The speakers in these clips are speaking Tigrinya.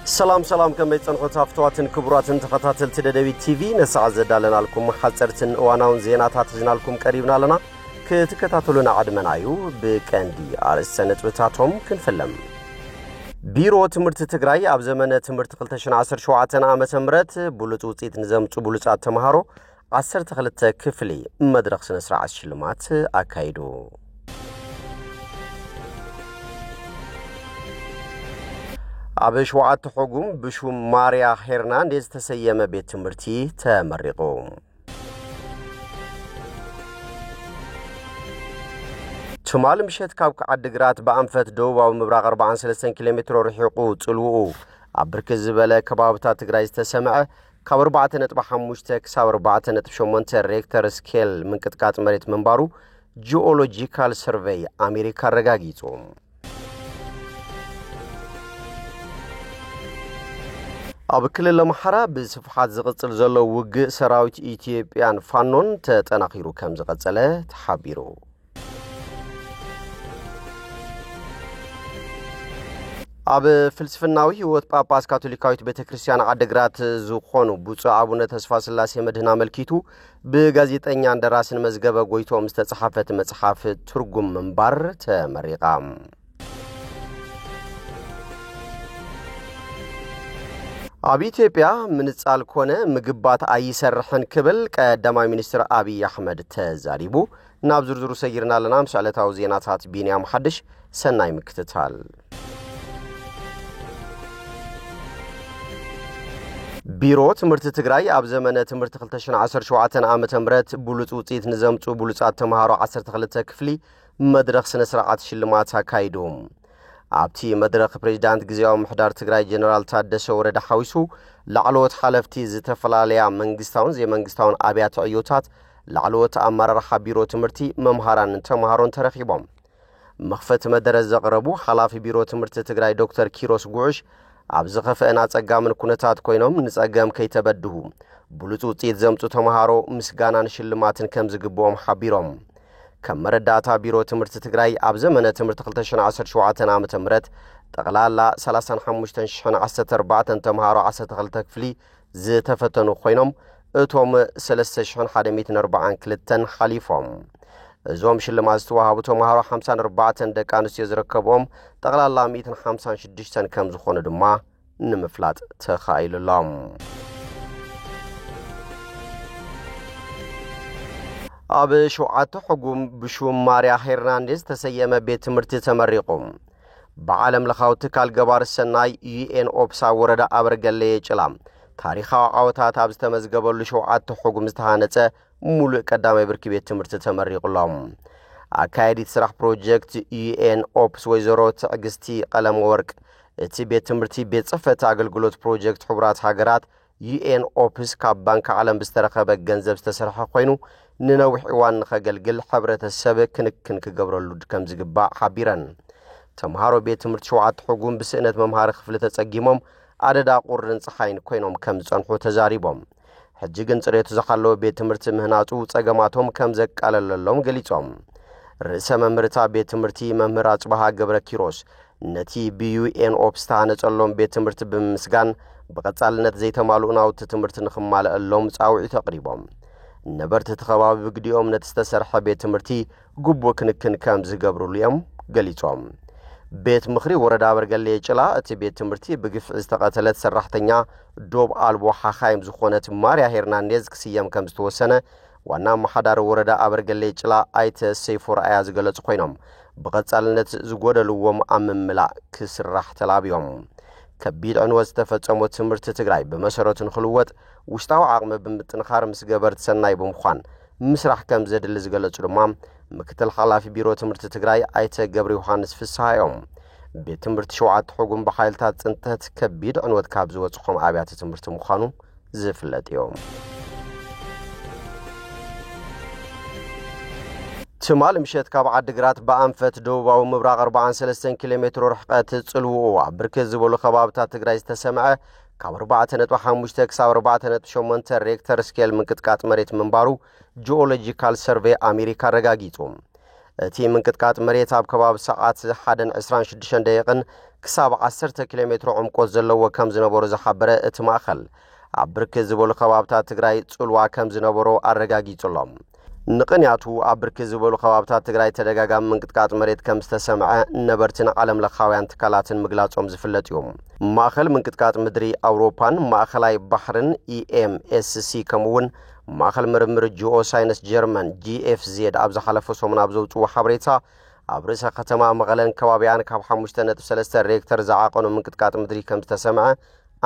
سلام كم بيتنقل تافتواتن كبراتن تخطاتل تددوي تيفي نسعى زدالنا لكم حصرتن واناون زينات هاتزنا لكم قريبنا لنا كتكتاتلنا عدمنايو بكاندي على السنة بتاعتهم كنفلم بيرو تمرت تقراي اب زمن تمرت 2017 عام تمرت بولت وصيت نزمت بولت تمهارو 12 كفلي مدرخ سنه سرعه شلمات اكايدو አበሽ ወዓት ሆጉም ብሹ ማሪያ ሄርናንዴዝ ተሰየመ ቤት ትምርቲ ተመረቁ ቱማል ምሸት ካብ ዓድግራት በአንፈት ደቡባዊ ምብራቅ 43 ኪሎ ሜትር ርሕቁ ጽልውኡ አብርክ ዝበለ ከባብታ ትግራይ ተሰምዐ ካብ 4.5 ክሳብ 4.8 ሬክተር ስኬል ምንቅጥቃጥ መሬት መንባሩ ጂኦሎጂካል ሰርቬይ አሜሪካ ረጋጊጹ أبكل المحرة بصفحات زغطل زلو وق سراوت إثيوبيان فانون تتناخيرو كم زغطلة تحبيرو أب فلسفناوي هو باباس كاثوليكاويت بتكريستيان عدقرات زوخونو بوصو أبونا تسفاس اللاسي مدهنا ملكيتو بغازيت أنيان دراسن مزقبا قويتو مستتصحافة متصحافة ترقم منبار تمريقام أبي إثيوبيا من السؤال كونه مجبات أي سرحن كبل كدماء منستر أبي أحمد تزاريبو نابزر زرو سيرنا لنا مسألة توزينات هات بيني محدش سناي مكتتال بيرو تمرت تقراي أب زمن تمرت 2017 عام تمرت بولت وطيت نظامتو بولتات تمهارو 10 كفلي مدرخ سنسرعات شلمات هكايدوم أبتي مدرخ بريزيدانت غزياو محدار تግራይ جنرال تادسو ورده حويسو لعلوت حلفتي زتفلاليا منغستاون زي منغستاون ابيات عيوتات لعلوت امرر حبيرو تمرتي ممهران تمهارون ترخيبهم مخفت مدرز زقربو حلاف بيرو تمرت تግራይ دكتور كيروس غوش ابزخف انا صقا من كونتات كوينوم نصقام كيتبدهو بلوتو تيت زمتو تمهارو مسغانان شلماتن كم زغبوم حبيروم كمرداتا بيرو تمرت تقراي اب زمن تمرت 2017 عام تمرت تقلالا 35,14 تمهارو 12 كفلي زتفتنو خوينوم اتوم 3,140 كلتن حليفهم زوم شلمات توهابو تمهارو 54 دقانس يزركبوم تقلالا 156 كم زخونه دما نمفلات تخايللهم أب شوعات حكوم بشو ماريا هيرنانديز تسيما بيت مرتي تمريقوم بعالم لخاوتك الجبار السناي UN أوبسا وردا أبرجلي جلام تاريخا عوتات أبز تمزجبل شوعات حكوم استهانته مول قدام بركي بيت مرتي تمريقلام أكايد سرح بروجكت UN أوبس وزارات أجستي قلم ورق تي بيت مرتي بيت صفة أجلجلوت بروجكت حبرات حجرات UN أوبس كبنك عالم بسترخب الجنزب استسرح قينو ننوح وان خجلجل حبرة السبك كنك قبر اللود كم زجبا حبيران تمهارو بيت مرتشوعات حقوم بسنة ممهار خفلة تسجيمهم عدد قرن صحين كوينهم كم صنحو تزاريبهم حجيجن صريت زخلو بيت مرت مهناتو تسجماتهم كم زك على اللهم قليتهم رئيس ممرتا بيت مرتي ممرات بها قبر كيروس نتي UN أوبستانة اللهم بيت مرت بمسجان بقتالنت زي تمالونا وتتمرت نخمال اللهم تعوي تقريبهم نبرت تخباب بقديوم نتستسرح بيت مرتي قبو كنكن كام زقبرو اليوم قليتهم بيت مخري وردا برقلي جلا اتي بيت مرتي بقف استقاتلت سرحتنيا دوب آلبو حاخايم زخونة ماريا هيرنانديز كسيام كام ستوسنة وانا محدار وردا برقلي جلا ايت سيفور اياز قلت قوينهم بقتالنت زقود الوم امم ملا كسرح تلابيهم كبيد عنوز تفتسمو تمرت تقراي بمسارات خلوات وشتاو عقم بمتنخار مسقبرت سناي بمخوان مسرح كم زد اللي زقلت رمام مكتل خلافي بيرو تمرت تقراي ايتا قبري وحانس في السايوم بتمرت شوعات حقوم بحايلتات انتهت كبيد عنوات كابزوات خم عبيات تمرت مخانو زفلت يوم تمال مشيت كاب عدقرات بأنفت دوبا ومبراغ 43 كيلومتر رحقات تسلووا بركز بولو خبابتات تقراي تسمعه كاب 4.5 كساب 4.8 ريكتر سكيل من قطقات مريت منبارو جيولوجيكال سيرفي أمريكا رقاقيتهم እቲ ምንቅጥቃጥ መሬት ኣብ ከባቢ ሰዓት 1:26 ደቂቕን ክሳብ 10 ኪሎ ሜትር ዕምቆት ዘለዎ ከም ዝነበሩ ዝሓበረ እቲ ማእኸል ኣብ ብርክት ዝበሉ ከባብታት ትግራይ ጽልዋ ከም ዝነበሩ ኣረጋጊጹሎም ንቕንያቱ ኣብ ብርክት ዝበሉ ከባብታት ትግራይ ተደጋጋሚ ምንቅጥቃጥ መሬት ከም ዝተሰምዐ ነበርትን ዓለም ለኻውያን ትካላትን ምግላጾም ዝፍለጥ እዮም ማእኸል ምንቅጥቃጥ ምድሪ ኣውሮፓን ማእኸላይ ባሕርን EMSC ከምውን ማእኸል ምርምር ጂኦ ሳይንስ ጀርመን GFZ ኣብ ዝሓለፈ ሰሙን ኣብ ዘውጽኡ ሓበሬታ ኣብ ርእሰ ከተማ መቐለን ከባቢያን ካብ 5.3 ሬክተር ዝዓቐኑ ምንቅጥቃጥ ምድሪ ከም ዝተሰምዐ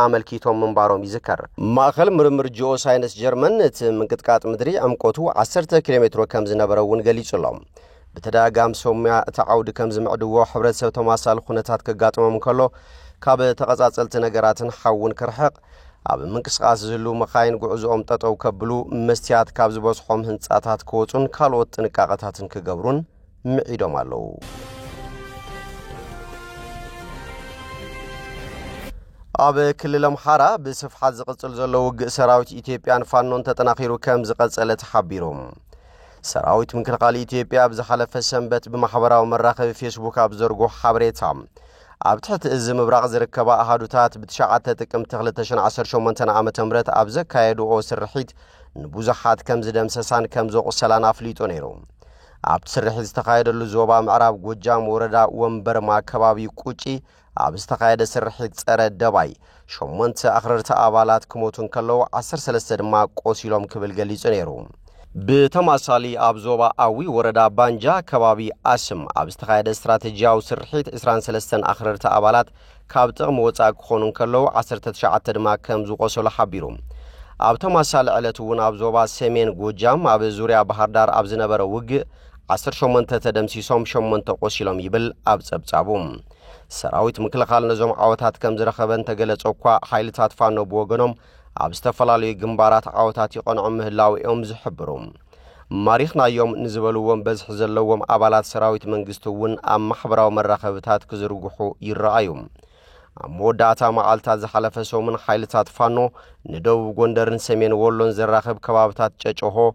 ኣመልኪቶም ምንባሮም ይዝከር ማእኸል ምርምር ጂኦ ሳይንስ ጀርመን እቲ ምንቅጥቃጥ ምድሪ ዕምቆቱ 10 ኪሎ ሜትር ከም ዝነበረ እውን ገሊጹሎም ብተደጋጋሚ ሰሙያ እቲ ዓውዲ ከም ዝምዕድዎ ሕብረተሰብ ተማሳሊ ኩነታት ከጋጥሞም ከሎ ካብ ተቐጻጸልቲ ነገራትን ሓውን ክርሕቕ ኣብ ምንቅስቓስ ዝህሉ መኻይን ጉዕዞኦም ጠጠው ከብሉ መስትያት ካብ ዝበጽሖም ህንጻታት ክወጹን ካልኦት ጥንቃቐታትን ክገብሩን ምዒዶም ኣለዉ ኣብ ክልል ኣምሓራ ብስፍሓት ዝቕጽል ዘሎ ውግእ ሰራዊት ኢትዮጵያን ፋኖን ተጠናኺሩ ከም ዝቐጸለ ተሓቢሮም ሰራዊት ምክልኻል ኢትዮጵያ ብዝሓለፈ ሰንበት ብማሕበራዊ መራኸቢ ፌስቡክ ኣብ ዘርግሖ ሓበሬታ ኣብ ትሕቲ እዚ ምብራቕ ዝርከባ ኣሃዱታት ብ9 ጥቅምቲ 2018 ዓመተ ምህረት ኣብ ዘካየድኦ ስርሒት ንብዙሓት ከም ዝደምሰሳን ከም ዘቑሰላን ኣፍሊጡ ነይሩ ኣብ ስርሒት ዝተኻየደሉ ዞባ ምዕራብ ጎጃም ወረዳ ወንበርማ ከባቢ ቁጪ ኣብ ዝተኻየደ ስርሒት ጸረ ደባይ 8 ኣኽረርቲ ኣባላት ክሞቱን ከለዉ 13 ድማ ቆሲሎም ክብል ገሊጹ ነይሩ ብተማሳሊ ኣብ ዞባ ኣዊ ወረዳ ባንጃ ከባቢ ኣስም ኣብ ዝተኻየደ ስትራቴጂያዊ ስርሒት 23 ኣኽረርቲ ኣባላት ካብ ጥቕሚ ወጻኢ ክኾኑን ከለዉ 19 ድማ ከም ዝቆሰሉ ሓቢሩ ኣብ ተማሳሊ ዕለት እውን ኣብ ዞባ ሰሜን ጎጃም ኣብ ዙርያ ባህርዳር ኣብ ዝነበረ ውግእ 18 ተደምሲሶም 8 ቆሲሎም ይብል ኣብ ጸብጻቡ ሰራዊት ምክልኻል ነዞም ዓወታት ከም ዝረኸበን ተገለጸ እኳ ሓይልታት ፋኖ ብወገኖም ኣብ ዝተፈላለዩ ግንባራት ዓወታት ይቐንዑ ምህላዊኦም ዝሕብሩ ማሪኽናዮም ንዝበልዎም በዝሒ ዘለዎም ኣባላት ሰራዊት መንግስቲ እውን ኣብ ማሕበራዊ መራኸብታት ክዝርግሑ ይረኣዩ ኣብ መወዳእታ መዓልታት ዝሓለፈ ሰሙን ሓይልታት ፋኖ ንደቡብ ጎንደርን ሰሜን ወሎን ዘራኽብ ከባብታት ጨጨሆ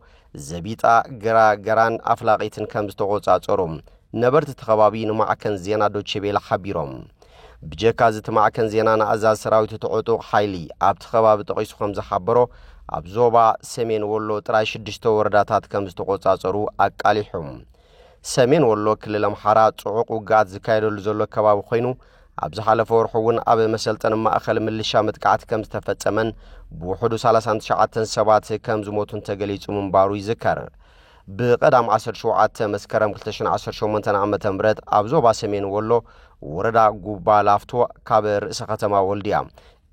ዘቢጣ ገራገራን ኣፍላቂትን ከም ዝተቆጻጸሩ ነበርቲ ተኸባቢ ንማዕከን ዜና ዶቼ ቬለ ሓቢሮም ብጀካ ዝተማዕከን ዜና ንኣዛዝ ሰራዊት ተዕጡቕ ሓይሊ ኣብቲ ከባቢ ጠቒሱ ከም ዝሓበሮ ኣብ ዞባ ሰሜን ወሎ ጥራይ 6 ወረዳታት ከም ዝተቆጻጸሩ ኣቃሊሖም ሰሜን ወሎ ክልል ኣምሓራ ጽዑቕ ውግኣት ዝካየደሉ ዘሎ ከባቢ ኮይኑ ኣብ ዝሓለፈ ወርሒ እውን ኣብ መሰልጠን ማእኸል ምልሻ መጥቃዕቲ ከም ዝተፈጸመን ብውሕዱ 39 ሰባት ከም ዝሞቱን ተገሊጹ ምንባሩ ይዝከር ብቀዳም 17 መስከረም 2018 ዓመተ ምህረት ኣብ ዞባ ሰሜን ወሎ ወረዳ ጉባ ላፍቶ ካብ ርእሰ ከተማ ወልዲያ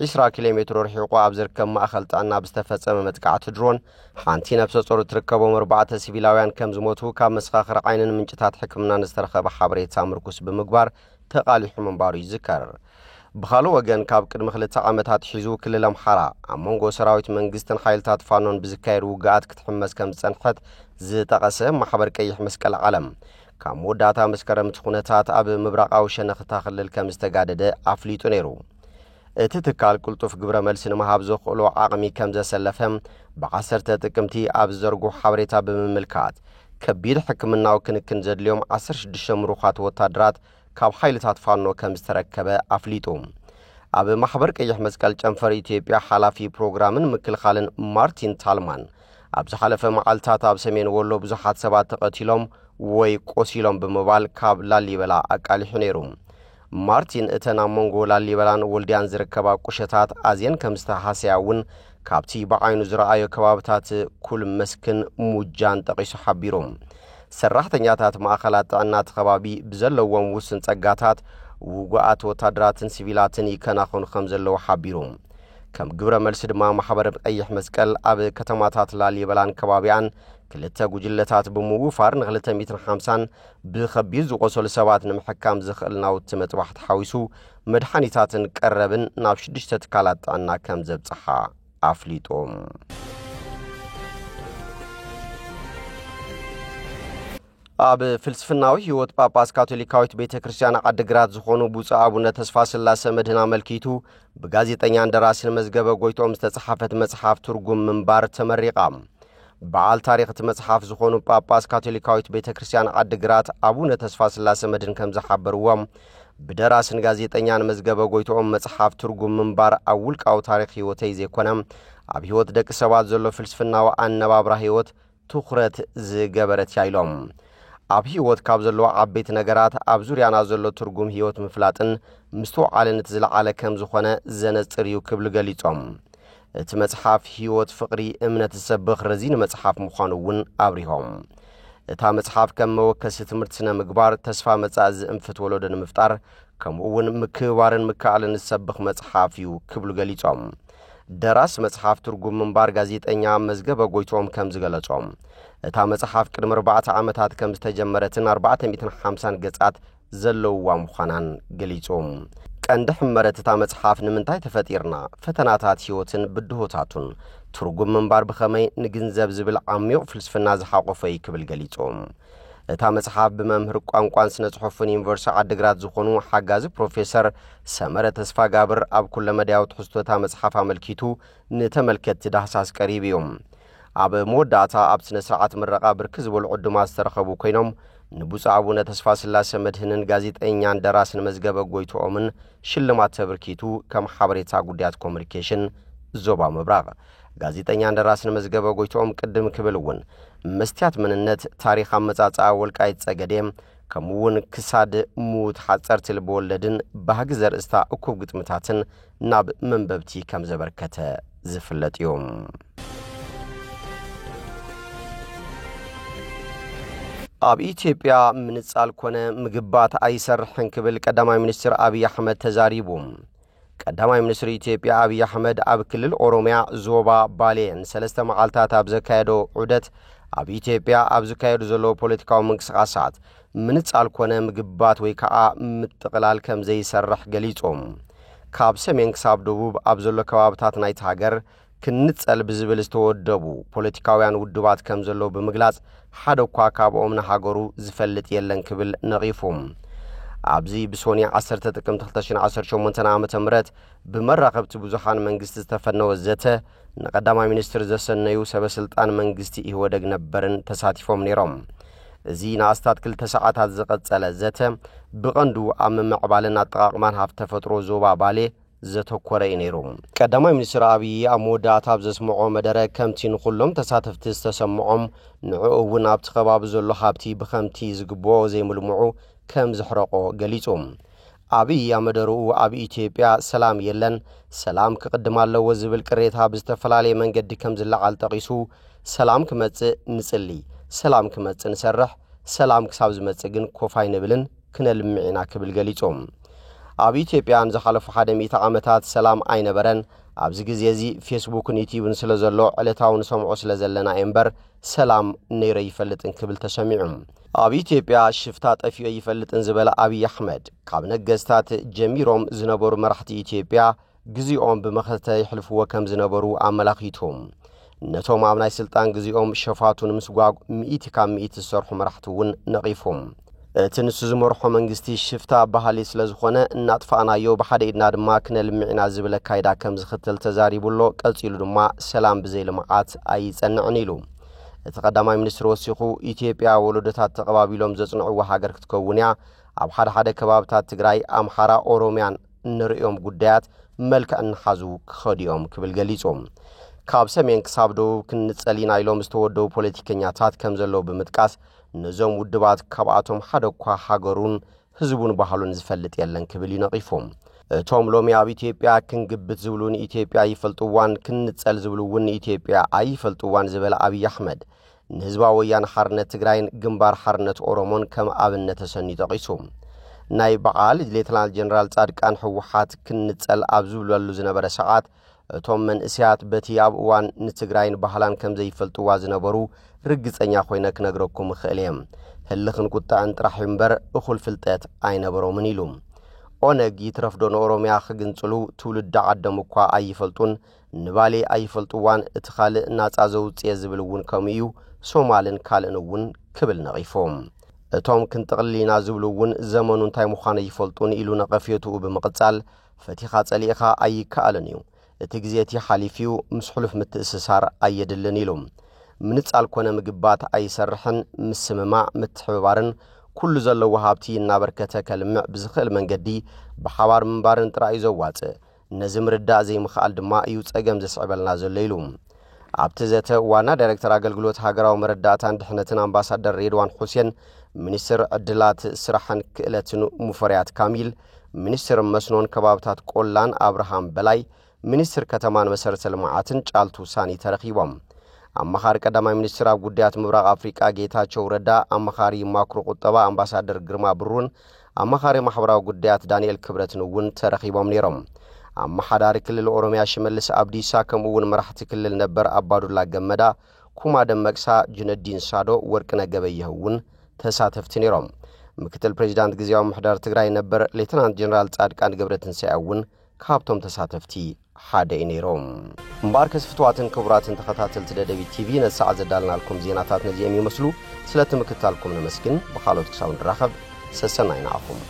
20 ኪሎ ሜትር ርሒቑ ኣብ ዝርከብ ማእኸል ጥዕና ብዝተፈጸመ መጥቃዕቲ ድሮን ሓንቲ ነፍሰ ጾር እትርከቦም 4 ሲቪላውያን ከም ዝሞቱ ካብ መስኻኽር ዓይንን ምንጭታት ሕክምናን ዝተረኸበ ሓበሬታ ምርኩስ ብምግባር ተቓሊሑ ምንባሩ ይዝከር ብኻልእ ወገን ካብ ቅድሚ 2 ዓመታት ሒዙ ክልል ኣምሓራ ኣብ መንጎ ሰራዊት መንግስትን ሓይልታት ፋኖን ብዝካየድ ውግኣት ክትሕመስ ከም ዝጸንሐት ዝጠቐሰ ማሕበር ቀይሕ መስቀል ዓለም ካብ መወዳእታ መስከረም ኩነታት ኣብ ምብራቃዊ ሸነኽታ ክልል ከም ዝተጋደደ ኣፍሊጡ ነይሩ እቲ ትካል ቁልጡፍ ግብረ መልሲ ንምሃብ ዘኽእሎ ዓቕሚ ከም ዘሰለፈ ብ10 ጥቅምቲ ኣብ ዘርግሖ ሓበሬታ ብምምልካት ከቢድ ሕክምናዊ ክንክን ዘድልዮም 16 ምሩኻት ወታደራት ካብ ሓይልታት ፋኖ ከም ዝተረከበ ኣፍሊጡ ኣብ ማሕበር ቀይሕ መስቀል ጨንፈር ኢትዮጵያ ሓላፊ ፕሮግራምን ምክልኻልን ማርቲን ታልማን ኣብ ዝሓለፈ መዓልታት ኣብ ሰሜን ወሎ ብዙሓት ሰባት ተቐቲሎም ወይ ቆሲሎም ብምባል ካብ ላሊበላ ኣቃሊሑ ነይሩ ማርቲን እተን ኣብ መንጎ ላሊበላን ወልድያን ዝርከባ ቁሸታት ኣዝየን ከም ዝተሓስያ እውን ካብቲ ብዓይኑ ዝረኣዮ ከባብታት ኩል መስክን ሙጃን ጠቒሱ ሓቢሩ ሰራሕተኛታት ማእኸላት ጥዕናት ከባቢ ብዘለዎም ውስን ጸጋታት ውጉኣት ወታደራትን ሲቪላትን ይከናኸኑ ከም ዘለዉ ሓቢሩ ከም ግብረ መልሲ ድማ ማሕበር ቀይሕ መስቀል ኣብ ከተማታት ላሊበላን ከባቢያን ክልተ ጉጅለታት ብምውፋር ን250 ብኸቢድ ዝቆሰሉ ሰባት ንምሕካም ዝኽእል ናውቲ መጥባሕ ተሓዊሱ መድሓኒታትን ቀረብን ናብ 6 ትካላት ጥዕና ከም ዘብጽሓ ኣፍሊጦም ኣብ ፍልስፍናዊ ህይወት ጳጳስ ካቶሊካዊት ቤተ ክርስቲያን ዓድግራት ዝኾኑ ብፁዕ አቡነ ተስፋ ስላሴ መድህን አመልኪቱ በጋዜጠኛ እንደራሲን መዝገበ ጎይቶም ዝተጻሕፈት መጽሐፍ ትርጉም ምንባር ተመሪቃ በዓል ታሪኽ መጽሐፍ ዝኾኑ ጳጳስ ካቶሊካዊት ቤተክርስቲያን ዓዲግራት አቡነ ተስፋ ስላሴ መድህን ከም ዝሓበርዎም ብደራስን ጋዜጠኛን መዝገበ ጎይቶኦም መጽሐፍ ትርጉም ምንባር አውልቃው ታሪኽ ህይወተይ ዘይኮነ ኣብ ህይወት ደቂ ሰባት ዘሎ ፍልስፍናዊ ኣነባብራ ህይወት ትኹረት ዝገበረት ያይሎም ኣብ ህይወት ካብ ዘሎ ዓበይት ነገራት ኣብ ዙርያና ዘሎ ትርጉም ህይወት ምፍላጥን ምስተውዓልነት ዝለዓለ ከም ዝኾነ ዘነጽር እዩ ክብል ገሊጾም እቲ መጽሐፍ ህይወት ፍቕሪ እምነት ዝሰብኽ ረዚን መጽሐፍ ምዃኑ እውን ኣብሪሆም እታ መጽሐፍ ከም መወከሲ ትምህርቲ ስነ ምግባር ተስፋ መጻእ ዝእንፍት ወለዶ ንምፍጣር ከምኡ እውን ምክባርን ምክኣልን ዝሰብኽ መጽሐፍ እዩ ክብሉ ገሊጾም ደራስ መጽሐፍ ትርጉም ምንባር ጋዜጠኛ መዝገበ ጎይቶኦም ከም ዝገለጾም እታ መጽሐፍ ቅድሚ 4 ዓመታት ከም ዝተጀመረትን 450 ገጻት ዘለውዋ ምዃናን ገሊጾም ቀንዲ ሕመረት እታ መጽሐፍ ንምንታይ ተፈጢርና ፈተናታት ህይወትን ብድሆታቱን ትርጉም ምንባር ብኸመይ ንግንዘብ ዝብል ዓሚቕ ፍልስፍና ዝሓቆፈ ክብል ገሊጾም እታ መጽሐፍ ብመምህር ቋንቋን ስነ ጽሑፍን ዩኒቨርሲቲ ዓዲግራት ዝኾኑ ሓጋዚ ፕሮፌሰር ሰመረ ተስፋ ጋብር ኣብ ኩለ መድያዊ ትሕዝቶ እታ መጽሐፍ ኣመልኪቱ ንተመልከትቲ ዳህሳስ ቀሪብ እዮም ኣብ መወዳእታ ኣብ ስነ ስርዓት ምረቓ ብርኪ ዝበሉ ዕዱማት ዝተረኸቡ ኮይኖም ንቡጻ አቡነ ተስፋ ስላሴ መድህንን ጋዜጠኛን ደራስን መዝገበ ጎይቶኦምን ሽልማት ተበርኪቱ ከም ሓበሬታ ጉዳያት ኮሙኒኬሽን ዞባ ምብራቕ ጋዜጠኛን ደራስን መዝገበ ጎይቶኦም ቅድም ክብል እውን መስትያት መንነት ታሪኽ ኣመጻጽኣ ወልቃይት ጸገዴ ከምኡ እውን ክሳድ ሙት ሓጸርቲ ልበወለድን ባህጊ ዘርእስታ እኩብ ግጥምታትን ናብ መንበብቲ ከም ዘበርከተ ዝፍለጥ እዮም ኣብ ኢትዮጵያ ምንጻል ኮነ ምግባት ኣይሰርሕን ክብል ቀዳማይ ሚኒስትር አብይ አሕመድ ተዛሪቡ ቀዳማይ ሚኒስትር ኢትዮጵያ አብይ አሕመድ ኣብ ክልል ኦሮሚያ ዞባ ባሌን 3 መዓልታት ኣብ ዘካየዶ ዑደት ኣብ ኢትዮጵያ ኣብ ዘካየዶ ዘሎ ፖለቲካዊ ምንቅስቃሳት ምንጻል ኮነ ምግባት ወይ ከዓ ምጥቅላል ከም ዘይሰርሕ ገሊጾም ካብ ሰሜን ክሳብ ደቡብ ኣብ ዘሎ ከባቢታት ናይቲ ሃገር ክንጸል ብዝብል ዝተወደቡ ፖለቲካውያን ውድባት ከም ዘሎ ብምግላጽ ሓደ እኳ ካብኦም ንሃገሩ ዝፈልጥ የለን ክብል ነቒፎም ኣብዚ ብሶኒ 10 ጥቅምት 2018 ዓመተ ምህረት ብመራኸብቲ ብዙሓን መንግስቲ ዝተፈነወ ዘተ ንቀዳማይ ሚኒስትር ዘሰነዩ ሰበስልጣን መንግስቲ ኢህወደግ ነበርን ተሳቲፎም ነይሮም እዚ ንኣስታት 2 ሰዓታት ዝቐጸለ ዘተ ብቐንዱ ኣብ ምዕባልን ኣጠቓቕማን ሃብቲ ተፈጥሮ ዞባ ባሌ ዘተኮረ ነይሩ ቀዳማይ ሚኒስትር አብይ ኣብ መወዳእታ ኣብ ዘስምዖ መደረ ከምቲ ንኹሎም ተሳተፍቲ ዝተሰምዖም ንዕኡ እውን ኣብቲ ከባቢ ዘሎ ሃብቲ ብኸምቲ ዝግብኦ ዘይምልምዑ ከም ዝሕረቆ ገሊጾም አብይ ኣብ መደረኡ ኣብ ኢትዮጵያ ሰላም የለን ሰላም ክቅድም ኣለዎ ዝብል ቅሬታ ብዝተፈላለየ መንገዲ ከም ዝለዓል ጠቂሱ ሰላም ክመጽእ ንጽሊ ሰላም ክመጽእ ንሰርሕ ሰላም ክሳብ ዝመጽእ ግን ኮፋይ ንብልን ክነልምዕና ክብል ገሊጾም ኣብ ኢትዮጵያ ንዝሓለፉ 100 ዓመታት ሰላም ኣይነበረን ኣብዚ ግዜ እዚ ፌስቡክን ዩቲዩብን ስለ ዘሎ ዕለታውን ሰምዖ ስለ ዘለና እምበር ሰላም ነይረ ይፈልጥን ክብል ተሰሚዑ ኣብ ኢትዮጵያ ሽፍታ ጠፊኡ ይፈልጥን ዝበለ አብይ አሕመድ ካብ ነገስታት ጀሚሮም ዝነበሩ መራሕቲ ኢትዮጵያ ግዜኦም ብመኸተ ይሕልፍዎ ከም ዝነበሩ ኣመላኺቶም ነቶም ኣብ ናይ ስልጣን ግዜኦም ሸፋቱን ምስጓግ 100 ካብ 100 ዝሰርሑ መራሕቲ እውን ነቒፎም እቲ ንሱ ዝመርሖ መንግስቲ ሽፍታ ባህሊ ስለ ዝኾነ እናጥፋናዮ ብሓደ ኢድና ድማ ክነልምዕና ዝብል ካይዳ ከም ዝኽተል ተዛሪቡሎ ቀፂሉ ድማ ሰላም ብዘይ ልምዓት ኣይጸንዕን ኢሉ እቲ ቀዳማይ ሚኒስትር ወሲኹ ኢትዮጵያ ወለዶታት ተቐባቢሎም ዘጽንዕዋ ሃገር ክትከውን እያ ኣብ ሓደ ከባቢታት ትግራይ ኣምሓራ ኦሮሚያን ንሪኦም ጉዳያት መልክዕ እንሓዙ ክኸዲኦም ክብል ገሊጾም ካብ ሰሜን ክሳብ ደቡብ ክንጸሊና ኢሎም ዝተወደቡ ፖለቲከኛታት ከም ዘለዎ ብምጥቃስ ነዞም ውድባት ካብኣቶም ሓደ እኳ ሃገሩን ህዝቡን ባህሉን ዝፈልጥ የለን ክብል ይነቒፎም እቶም ሎሚ ኣብ ኢትዮጵያ ክንግብት ዝብሉን ኢትዮጵያ ይፈልጥዋን ክንጸል ዝብሉውን ኢትዮጵያ ኣይፈልጥዋን ዝበለ አብይ አሕመድ ንህዝባዊ ወያነ ሓርነት ትግራይን ግንባር ሓርነት ኦሮሞን ከም ኣብነት ተሰኒዩ ጠቂሱ ናይ በዓል ሌተናል ጀነራል ጻድቃን ሕወሓት ክንጸል ኣብ ዝብለሉ ዝነበረ ሰዓት እቶም መንእስያት በቲ ኣብ እዋን ንትግራይን ባህላን ከም ዘይፈልጥዋ ዝነበሩ ርግጸኛ ኮይነ ክነግረኩም ክእል እየ ህልኽን ቁጣዕን ጥራሕ እምበር እኹል ፍልጠት ኣይነበሮምን ኢሉ ኦነግ ይትረፍዶ ንኦሮሚያ ክግንጽሉ ትውልድ ዓደም እኳ ኣይፈልጡን ንባሌ ኣይፈልጥዋን እቲ ካልእ ናጻ ዘውፅየ ዝብል እውን ከምኡ እዩ ሶማልን ካልእን እውን ክብል ነቒፎም እቶም ክንጥቕሊና ዝብሉ እውን ዘመኑ እንታይ ምዃነ ይፈልጡን ኢሉ ነቐፍየትኡ ብምቕጻል ፈቲኻ ጸሊእኻ ኣይከኣልን እዩ እቲ ግዜ እቲ ሓሊፍዩ ምስ ሕሉፍ ምትእስሳር ኣየድልን ኢሉ ምንጻል ኮነ ምግባት አይሰርሕን ምስምማ ምትሕባርን ኩሉ ዘለው ሃብቲ እናበርከተ ከልምዕ ብዝኽእል መንገዲ በሓባር ምንባርን ጥራይ ዘዋጽ ነዚ ምርዳእ ዘይምኽኣል ድማ እዩ ጸገም ዘስዕበልና ዘሎ ኢሉ ኣብቲ ዘተ ዋና ዳይሬክተር አገልግሎት ሃገራዊ መረዳእታን ድሕነትን አምባሳደር ሬድዋን ሁሴን ሚኒስትር ዕድላት ስራሕን ክእለትን ሙፈሪያት ካሚል ሚኒስትር መስኖን ከባብታት ቆላን አብርሃም በላይ ሚኒስትር ከተማን መሰረተ ልማዓትን ጫልቱ ሳኒ ተረኺቦም አማኻሪ ቀዳማይ ሚኒስትር ኣብ ጉዳያት ምብራቅ አፍሪካ ጌታቸው ረዳ አማኻሪ ማክሮ ቁጠባ አምባሳደር ግርማ ብሩን አማኻሪ ማሕበራዊ ጉዳያት ዳንኤል ክብረትን እውን ተረኺቦም ነይሮም አማሓዳሪ ክልል ኦሮሚያ ሽመልስ አብዲሳ ከምኡውን መራሕቲ ክልል ነበር አባዱላ ገመዳ ኩማ ደመቅሳ ጅነዲን ሳዶ ወርቅነህ ገበየሁን ተሳተፍቲ ነይሮም ምክትል ፕሬዝዳንት ግዚያዊ ምሕዳር ትግራይ ነበር ሌተናንት ጀነራል ጻድቃን ገብረትንሳኤውን ካብቶም ተሳተፍቲ ሓደ ነይሮም እምባር ከስፍትዋትን ክቡራትን ተኸታተልቲ ደደቢት ቲቪ ነሳዕ ዘዳልናልኩም ዜናታት ነዚኦም ይመስሉ ስለትምክታልኩም ነመስግን በኻሎት ክሳውን ድራኸብ ሰሰናይና አኹም